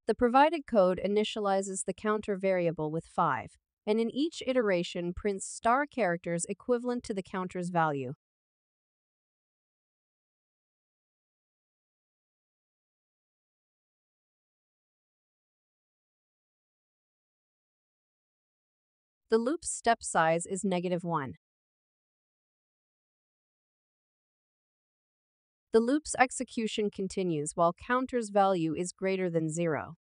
The provided code initializes the counter variable with 5, and in each iteration prints star characters equivalent to the counter's value. The loop's step size is -1. The loop's execution continues while counter's value is greater than 0.